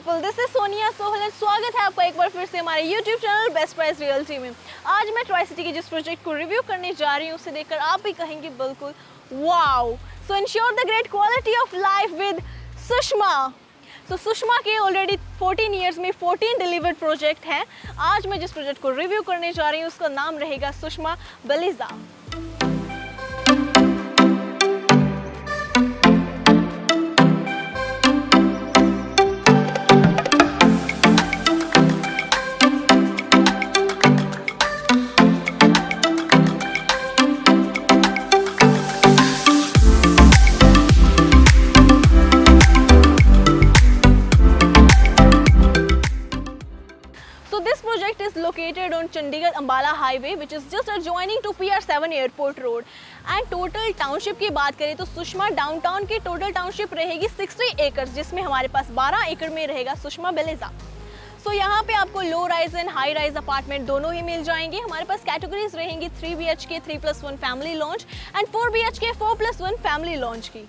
People, this is Sonia Sohal and स्वागत है आपका एक बार फिर से हमारे YouTube channel best price realty में। आज मैं ट्राई सिटी के जिस प्रोजेक्ट को रिव्यू करने जा रही हूँ उसे देखकर आप भी कहेंगे बिल्कुल wow. So ensure the great quality of life with Sushma. तो सुषमा के ऑलरेडी 14 ईयर्स में 14 डिलीवर्ड प्रोजेक्ट हैं। आज मैं जिस प्रोजेक्ट को रिव्यू करने जा रही हूँ उसका नाम रहेगा Sushma बेलिजा। Project is located on Chandigarh Ambala Highway, which is just adjoining to PR7 Airport Road. And total township की बात करें तो सुषमा डाउनटाउन की टोटल टाउनशिप रहेगी 60 एकड़, जिसमें हमारे पास 12 एकड़ में रहेगा सुषमा बेलिजा। सो यहाँ पे आपको low rise and high rise apartment दोनों ही मिल जाएंगे। हमारे पास कैटेगरीज रहेंगी 3 BHK 3+1 family launch and 4 BHK 4+1 family launch की।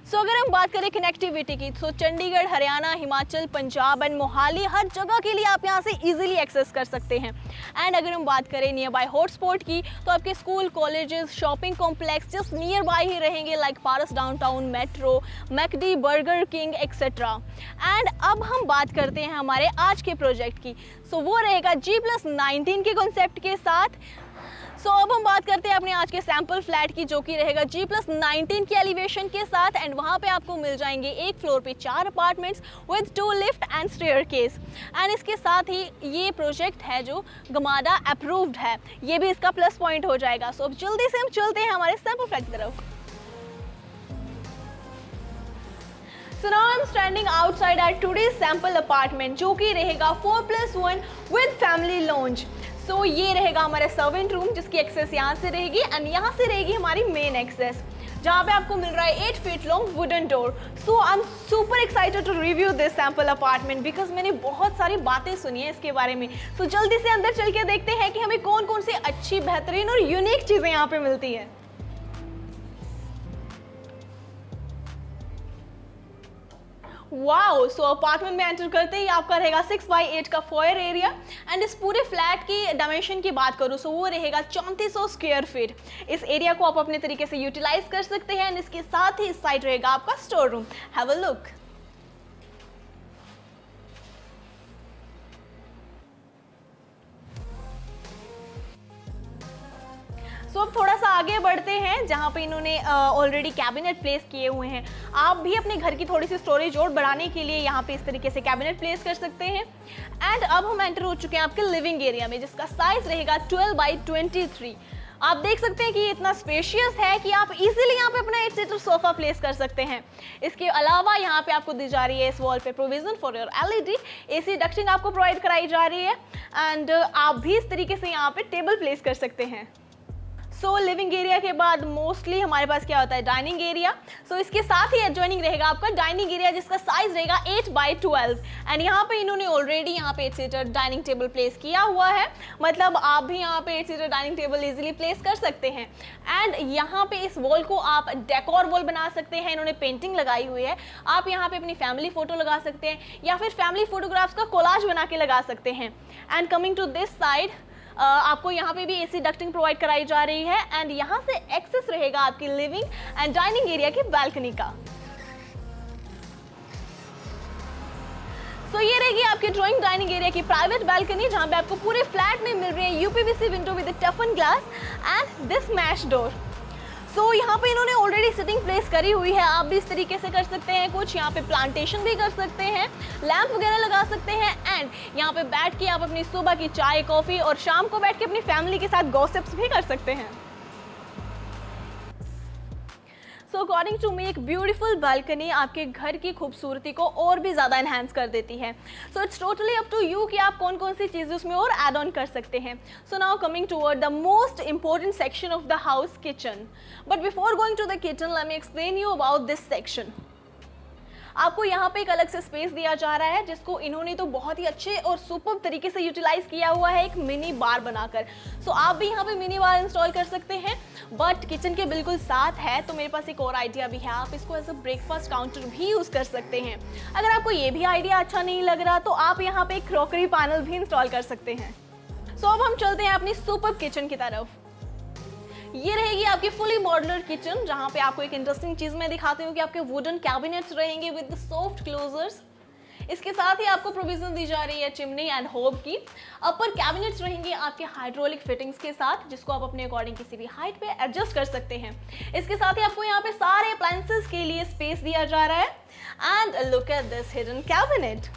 सो अगर हम बात करें कनेक्टिविटी की तो चंडीगढ़, हरियाणा, हिमाचल, पंजाब एंड मोहाली हर जगह के लिए आप यहाँ से इजीली एक्सेस कर सकते हैं। एंड अगर हम बात करें नियर बाय हॉटस्पॉट की तो आपके school, colleges, shopping complex just near by ही रहेंगे like Paras downtown, metro, McD, burger king etcetera. And अब हम बात करते हैं हमारे आज के प्रोजेक्ट की। सो वो रहेगा G+19 के कॉन्सेप्ट के साथ। सो अब हम बात करते हैं अपने आज के सैंपल फ्लैट की, जो कि रहेगा G+19 की एलिवेशन के साथ। एंड वहाँ पे आपको मिल जाएंगे एक फ्लोर पे 4 apartments with 2 lift and staircase. And इसके साथ ही ये प्रोजेक्ट है जो गमाडा अप्रूव्ड है, ये भी इसका प्लस पॉइंट हो जाएगा। सो अब जल्दी से हम चलते हैं हमारे सैंपल फ्लैट की तरफ। So now I'm standing outside our today's sample apartment, जो कि रहेगा 4+1 with family lounge। सो ये रहेगा हमारा सर्वेंट रूम, जिसकी एक्सेस यहाँ से रहेगी एंड यहाँ से रहेगी हमारी मेन एक्सेस, जहाँ पे आपको मिल रहा है 8 feet long wooden door. So I am super excited to review this sample apartment because मैंने बहुत सारी बातें सुनी है इसके बारे में। सो जल्दी से अंदर चल के देखते हैं कि हमें कौन कौन सी अच्छी, बेहतरीन और यूनिक चीज़ें यहाँ पे मिलती हैं। वाओ। सो अपार्टमेंट में एंटर करते ही आपका रहेगा 6x8 का फॉयर एरिया। एंड इस पूरे फ्लैट की डायमेंशन की बात करूँ तो वो रहेगा 3400 स्क्वायर फीट। इस एरिया को आप अपने तरीके से यूटिलाइज कर सकते हैं। एंड इसके साथ ही इस साइड रहेगा आपका store room. Have a look. So अब थोड़ा सा आगे बढ़ते हैं जहाँ पे इन्होंने ऑलरेडी कैबिनेट प्लेस किए हुए हैं। आप भी अपने घर की थोड़ी सी स्टोरेज और बढ़ाने के लिए यहाँ पे इस तरीके से कैबिनेट प्लेस कर सकते हैं। एंड अब हम एंटर हो चुके हैं आपके लिविंग एरिया में, जिसका साइज रहेगा 12x23। आप देख सकते हैं कि ये इतना स्पेशियस है कि आप इजीली यहाँ पे अपना 8 सीटर सोफा प्लेस कर सकते हैं। इसके अलावा यहाँ पे आपको दी जा रही है इस वॉल पे provision for your LED AC ducting आपको प्रोवाइड कराई जा रही है। एंड आप भी इस तरीके से यहाँ पे टेबल प्लेस कर सकते हैं। सो लिविंग एरिया के बाद मोस्टली हमारे पास क्या होता है, डाइनिंग एरिया। सो इसके साथ ही एडजॉइनिंग रहेगा आपका डाइनिंग एरिया, जिसका साइज रहेगा 8x12। एंड यहाँ पे इन्होंने ऑलरेडी यहाँ पे 8 सीटर डाइनिंग टेबल प्लेस किया हुआ है, मतलब आप भी यहाँ पे 8 seater dining table easily place कर सकते हैं। एंड यहाँ पे इस वॉल को आप डेकोर वॉल बना सकते हैं। इन्होंने पेंटिंग लगाई हुई है, आप यहाँ पे अपनी फैमिली फोटो लगा सकते हैं या फिर फैमिली फोटोग्राफ्स का कोलाज बना के लगा सकते हैं। And coming to this side आपको यहाँ पे भी AC डक्टिंग प्रोवाइड कराई जा रही है। एंड यहाँ से एक्सेस रहेगा आपकी लिविंग एंड डाइनिंग एरिया की बालकनी का। सो ये रहेगी आपके ड्राइंग डाइनिंग एरिया की प्राइवेट बालकनी, जहाँ पे आपको पूरे फ्लैट में मिल रही है UPVC window with toughen glass and this mesh door. So यहाँ पे इन्होंने ऑलरेडी सिटिंग प्लेस करी हुई है, आप भी इस तरीके से कर सकते हैं कुछ। यहाँ पे प्लांटेशन भी कर सकते हैं, लैंप वगैरह लगा सकते हैं। एंड यहाँ पे बैठ के आप अपनी सुबह की चाय, कॉफ़ी और शाम को बैठ के अपनी फैमिली के साथ गॉसिप्स भी कर सकते हैं। सो अकॉर्डिंग टू मी एक ब्यूटीफुल बालकनी आपके घर की खूबसूरती को और भी ज़्यादा इन्हांस कर देती है। So it's totally up to you कि आप कौन कौन सी चीज़ें उसमें और ऐड ऑन कर सकते हैं। So now coming toward the most important section of the house, kitchen. But before going to the kitchen let me explain you about this section. आपको यहाँ पे एक अलग से स्पेस दिया जा रहा है जिसको इन्होंने तो बहुत ही अच्छे और सुपर तरीके से यूटिलाइज किया हुआ है एक मिनी बार बनाकर। सो आप भी यहाँ पे मिनी बार इंस्टॉल कर सकते हैं, बट किचन के बिल्कुल साथ है। तो मेरे पास एक और आइडिया भी है, आप इसको एज अ ब्रेकफास्ट काउंटर भी यूज कर सकते हैं। अगर आपको ये भी आइडिया अच्छा नहीं लग रहा तो आप यहाँ पे एक क्रॉकरी पैनल भी इंस्टॉल कर सकते हैं। सो अब हम चलते हैं अपनी सुपर किचन की तरफ। ये रहेगी आपकी फुली मॉड्यूलर किचन, जहां पे आपको एक इंटरेस्टिंग चीज मैं दिखाती हूँ कि आपके वुडन कैबिनेट्स रहेंगे विद सॉफ्ट क्लोजर्स। इसके साथ ही आपको प्रोविजन दी जा रही है चिमनी एंड होब की। अपर कैबिनेट्स रहेंगे आपके हाइड्रोलिक फिटिंग्स के साथ, जिसको आप अपने अकॉर्डिंग किसी भी हाइट पे एडजस्ट कर सकते हैं। इसके साथ ही आपको यहाँ पे सारे अप्लायंसेस के लिए स्पेस दिया जा रहा है। And look at this hidden cabinet,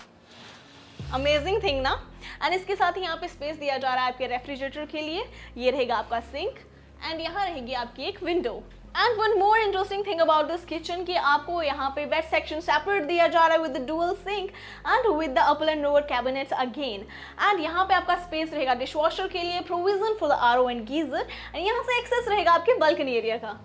amazing thing ना। एंड इसके साथ ही यहाँ पे स्पेस दिया जा रहा है आपके रेफ्रिजरेटर के लिए। ये रहेगा आपका सिंक एंड यहाँ रहेगी आपकी एक window. And one more interesting thing about this kitchen कि आपको यहाँ पे बेड सेक्शन सेपरेट दिया जा रहा है with the dual sink and with the upper and lower cabinets again. And यहाँ पे आपका स्पेस रहेगा डिशवॉशर के लिए, provision for the RO and geyser, and यहाँ से एक्सेस रहेगा आपके बालकनी एरिया का।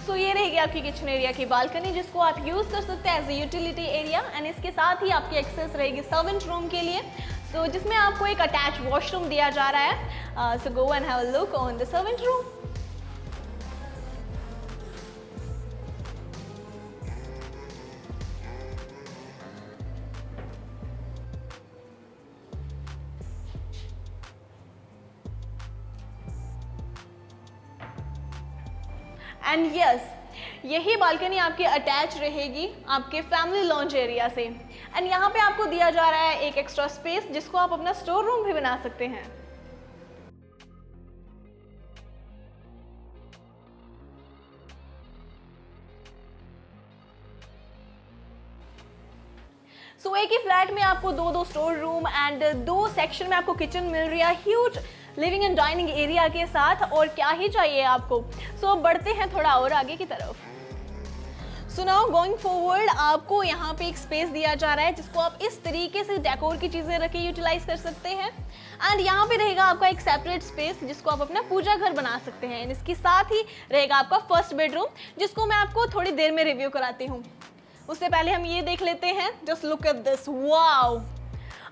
सो ये रहेगी आपकी किचन एरिया की बालकनी, जिसको आप यूज कर सकते हैं as a utility area. And इसके साथ ही आपकी एक्सेस रहेगी सर्वेंट रूम के लिए, सो जिसमें आपको एक अटैच वॉशरूम दिया जा रहा है। So go and have a look on the servant room. And yes, यही बालकनी आपकी अटैच रहेगी आपके फैमिली लॉन्च एरिया से। एंड यहाँ पे आपको दिया जा रहा है एक एक्स्ट्रा स्पेस, जिसको आप अपना स्टोर रूम भी बना सकते हैं। सो एक ही फ्लैट में आपको दो स्टोर रूम एंड 2 सेक्शन में आपको किचन मिल रही है, huge living and dining area के साथ। और क्या ही चाहिए आपको। सो अब बढ़ते हैं थोड़ा और आगे की तरफ। सो नाउ गोइंग फॉरवर्ड, आपको यहाँ पे एक स्पेस दिया जा रहा है जिसको आप इस तरीके से डेकोर की चीजें रख के यूटिलाइज कर सकते हैं। एंड यहाँ पे रहेगा आपका एक सेपरेट स्पेस जिसको आप अपना पूजा घर बना सकते हैं। इसके साथ ही रहेगा आपका फर्स्ट बेडरूम, जिसको मैं आपको थोड़ी देर में रिव्यू कराती हूँ। उससे पहले हम ये देख लेते हैं, just look at this, wow,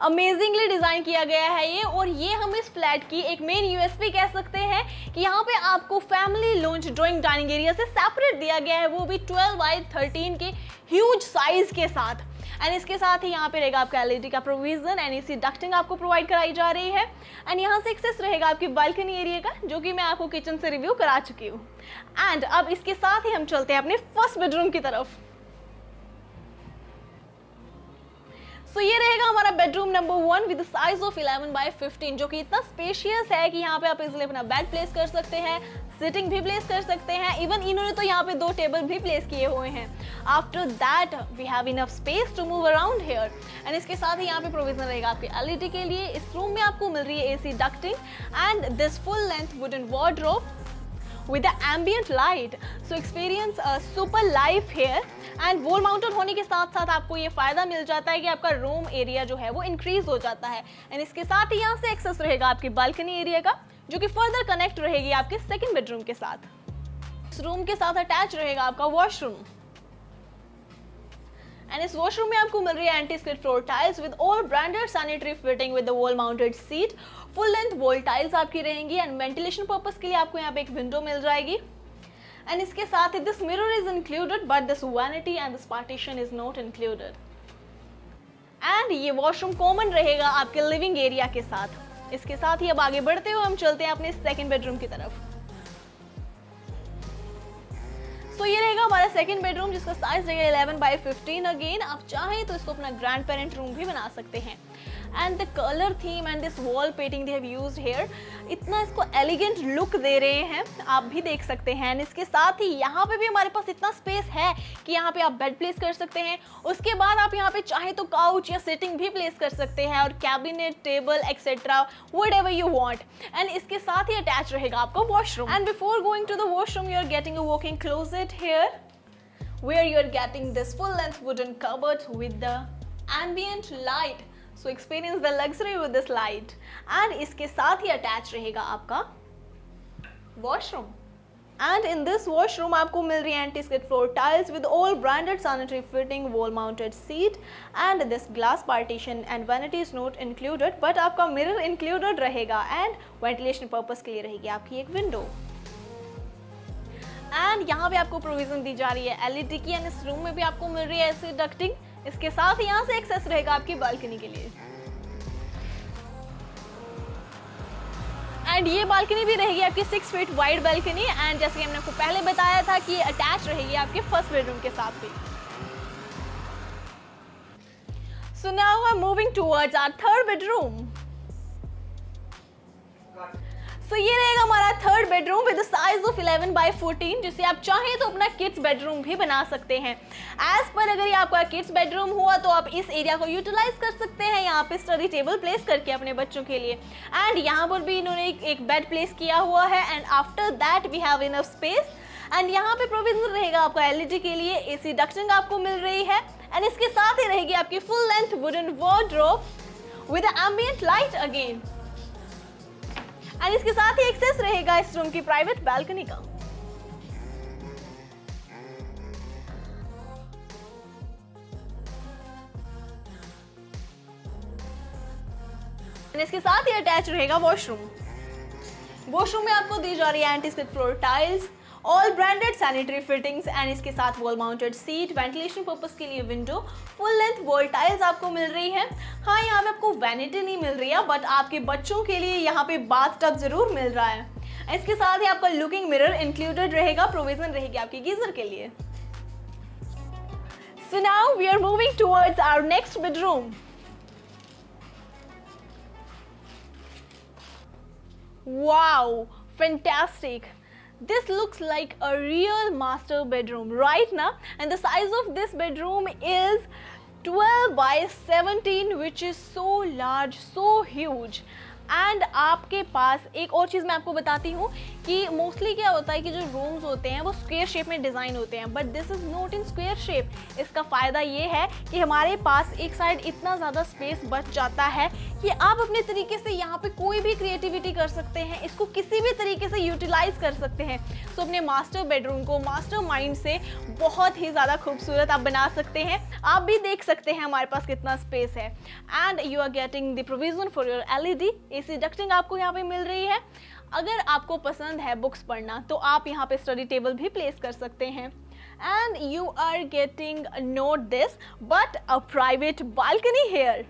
amazingly design किया गया है ये। और ये हम इस फ्लैट की एक मेन यूएसपी कह सकते हैं कि यहाँ पे आपको family launch drawing dining area से सेपरेट दिया गया है, वो भी 12x13 के ह्यूज साइज के साथ। एंड इसके साथ ही यहाँ पे रहेगा आपका एलईडी का प्रोविजन, एनईसी डक्टिंग आपको प्रोवाइड कराई जा रही है। एंड यहाँ से एक्सेस रहेगा आपकी बालकनी एरिया का, जो कि मैं आपको किचन से रिव्यू करा चुकी हूँ। एंड अब इसके साथ ही हम चलते हैं अपने फर्स्ट बेडरूम की तरफ। सो ये रहेगा हमारा bedroom number 1 with size of 11x15, जो कि इतना स्पेशियस है कि यहाँ पे आप इजिली अपना बेड प्लेस कर सकते हैं, सिटिंग भी प्लेस कर सकते हैं। इवन इन्होंने तो यहाँ पे 2 टेबल भी प्लेस किए हुए हैं। After that we have enough space to move around here. And इसके साथ ही यहाँ पे प्रोविजन रहेगा आपके एलईडी के लिए। इस रूम में आपको मिल रही है AC ducting and this full length wooden wardrobe with the ambient light, so experience a super life here। and wall mounted होने के साथ साथ आपको ये फायदा मिल जाता है कि आपका रूम एरिया जो है वो इंक्रीज हो जाता है। एंड इसके साथ ही यहाँ से एक्सेस रहेगा आपकी बालकनी एरिया का, जो कि फर्दर कनेक्ट रहेगी आपके सेकंड बेडरूम के साथ। इस रूम के साथ अटैच रहेगा आपका वॉशरूम। एंड इस वॉशरूम में आपको मिल रही है anti skid floor tiles with all branded sanitary fitting with the wall mounted seat. Full length wall tiles आपकी रहेंगी एंड वेंटिलेशन पर्पस के लिए आपको यहाँ पे एक विंडो मिल जाएगी। एंड इसके साथ ही this mirror is included but this vanity and this partition is not included. And ये वॉशरूम कॉमन रहेगा आपके लिविंग एरिया के साथ। इसके साथ ही अब आगे बढ़ते हुए हम चलते हैं अपने सेकंड बेडरूम की तरफ। तो ये रहेगा हमारा सेकंड बेडरूम, जिसका साइज रहेगा 11x15। अगेन आप चाहें तो इसको अपना ग्रैंड पेरेंट रूम भी बना सकते हैं। And the colour theme and this wall painting they have used here, इतना इसको एलिगेंट लुक दे रहे हैं, आप भी देख सकते हैं। एंड इसके साथ ही यहाँ पे भी हमारे पास इतना स्पेस है कि यहाँ पे आप बेड प्लेस कर सकते हैं। उसके बाद आप यहाँ पे चाहे तो काउच या सिटिंग भी प्लेस कर सकते हैं, और cabinet, table etcetera whatever you want. And इसके साथ ही अटैच रहेगा आपका washroom. And before going to the washroom you are getting a walking closet here, where you are getting this full length wooden cupboard with the ambient light, so experience the luxury with this light। and इसके साथ ही attach रहेगा आपका washroom. And in this washroom आपको मिल रही है anti skid floor tiles with all branded sanitary fitting, wall mounted seat and this glass partition and vanity is not included, but आपका mirror included रहेगा एंड वेंटिलेशन पर्पस के लिए रहेगी आपकी एक विंडो। एंड यहाँ पे आपको प्रोविजन दी जा रही है एलईडी की एंड इस रूम में भी आपको मिल रही है एसी डक्टिंग। इसके साथ ही यहाँ से एक्सेस रहेगा आपकी बालकनी के लिए एंड ये बालकनी भी रहेगी आपकी 6 फीट वाइड बालकनी एंड जैसे कि हमने आपको पहले बताया था कि ये अटैच रहेगी आपके फर्स्ट बेडरूम के साथ भी। So now I am moving towards our third bedroom. तो ये रहेगा हमारा third bedroom with size of 11 by 14, जिसे आप चाहें तो अपना किड्स बेडरूम भी बना सकते हैं। एज पर अगर ये आपका किड्स बेडरूम हुआ तो आप इस एरिया को यूटिलाइज कर सकते हैं यहाँ पे स्टडी टेबल प्लेस करके अपने बच्चों के लिए। एंड यहाँ पर भी इन्होंने एक बेड प्लेस किया हुआ है and after that we have enough space and यहाँ पे प्रोविजन रहेगा आपका एलईडी के लिए, एसी डक्टिंग आपको मिल रही है एंड इसके साथ ही रहेगी आपकी full length wooden wardrobe with ambient light again and इसके साथ ही एक्सेस रहेगा इस रूम की प्राइवेट बालकनी का। इसके साथ ही अटैच रहेगा वॉशरूम। वॉशरूम में आपको दी जा रही है anti skid floor tiles, all branded sanitary fittings and इसके साथ wall mounted seat, ventilation purpose के लिए window, full length wall tiles आपको मिल रही है। हाँ, यहाँ पे आपको वैनिटी नहीं मिल रही है बट आपके बच्चों के लिए यहाँ पे बाथ टब जरूर मिल रहा है। इसके साथ ही आपका लुकिंग मिरर इंक्लूडेड रहेगा, प्रोविजन रहेगी आपकी गीजर के लिए। So now we are moving towards our next bedroom. Wow, fantastic. This looks like a real master bedroom right now and the size of this bedroom is 12 by 17 which is so large, so huge. And आपके पास एक और चीज़ मैं आपको बताती हूँ कि mostly क्या होता है कि जो रूम्स होते हैं वो स्क्वायर शेप में डिज़ाइन होते हैं but this is not in square shape. इसका फ़ायदा ये है कि हमारे पास एक साइड इतना ज़्यादा स्पेस बच जाता है कि आप अपने तरीके से यहाँ पे कोई भी क्रिएटिविटी कर सकते हैं, इसको किसी भी तरीके से यूटिलाइज कर सकते हैं। सो अपने मास्टर बेडरूम को मास्टर माइंड से बहुत ही ज़्यादा खूबसूरत आप बना सकते हैं। आप भी देख सकते हैं हमारे पास कितना स्पेस है and you are getting the provision for your LED, AC ducting आपको यहाँ पे मिल रही है। अगर आपको पसंद है बुक्स पढ़ना तो आप यहाँ पे स्टडी टेबल भी प्लेस कर सकते हैं and you are getting note this but a private balcony here.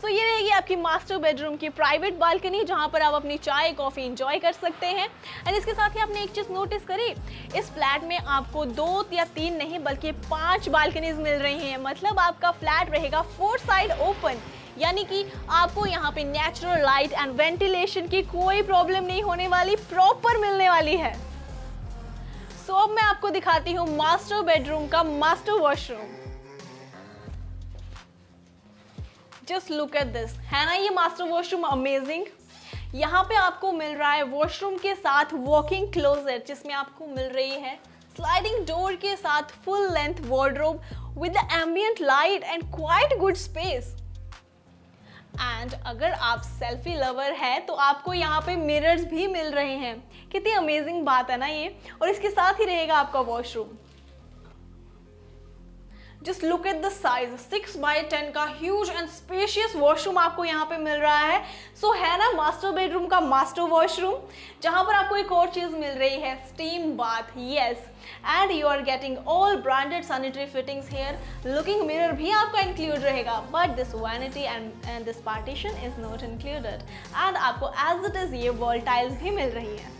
So ये रहेगी आपकी मास्टर बेडरूम की प्राइवेट बालकनी जहाँ पर आप अपनी चाय कॉफ़ी इंजॉय कर सकते हैं। एंड इसके साथ ही आपने एक चीज़ नोटिस करी, इस फ्लैट में आपको 2 या 3 नहीं बल्कि 5 बालकनीज मिल रही हैं। मतलब आपका फ्लैट रहेगा 4 साइड ओपन, यानी कि आपको यहाँ पे नेचुरल लाइट एंड वेंटिलेशन की कोई प्रॉब्लम नहीं होने वाली, प्रॉपर मिलने वाली है। सो अब मैं आपको दिखाती हूँ मास्टर बेडरूम का master washroom. Just look at this, है ना ये मास्टर वॉशरूम अमेजिंग। यहाँ पे आपको मिल रहा है वॉशरूम के साथ वॉकिंग क्लोजेट जिसमें आपको मिल रही है स्लाइडिंग डोर के साथ full length wardrobe with ambient light and quite good space. And अगर आप सेल्फी लवर है तो आपको यहाँ पे मिरर्स भी मिल रहे हैं। कितनी अमेजिंग बात है ना ये। और इसके साथ ही रहेगा आपका washroom. Just look at the size, 6 by 10 का ह्यूज एंड स्पेशियस वॉशरूम आपको यहाँ पे मिल रहा है। सो है ना मास्टर बेडरूम का मास्टर वॉशरूम, जहाँ पर आपको एक और चीज़ मिल रही है steam bath. Yes, and you are getting all branded sanitary fittings here. Looking mirror भी आपका इंक्लूड रहेगा but this vanity and this partition is not included. And आपको एज इट इज ये वॉल टाइल्स भी मिल रही है।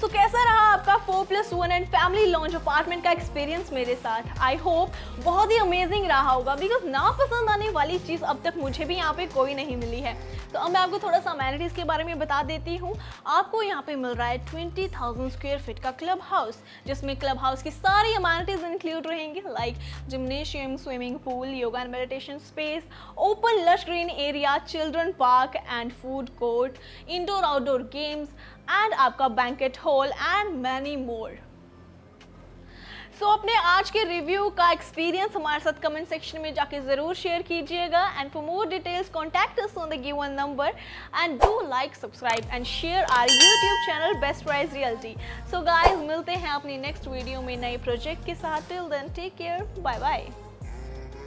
सो कैसा रहा आपका 4+1 एंड फैमिली लॉन्च अपार्टमेंट का एक्सपीरियंस मेरे साथ? आई होप बहुत ही अमेजिंग रहा होगा बिकॉज ना पसंद आने वाली चीज़ अब तक मुझे भी यहाँ पे कोई नहीं मिली है। तो अब मैं आपको थोड़ा सा अमेनिटीज़ के बारे में बता देती हूँ। आपको यहाँ पे मिल रहा है 20,000 स्क्वायर फीट का क्लब हाउस, जिसमें क्लब हाउस की सारी अमेनिटीज़ इंक्लूड रहेंगी like gymnasium, swimming pool, yoga and meditation space, open lush green area, children park and food court, indoor outdoor games and आपका banquet hall and many more. So अपने आज के review का experience हमारे साथ comment section में जाके जरूर शेयर कीजिएगा and for more details contact us on the given number and do like, subscribe and share our YouTube channel best price realty. So guys, मिलते हैं अपनी नेक्स्ट वीडियो में नए प्रोजेक्ट के साथ। Till then take care, bye bye.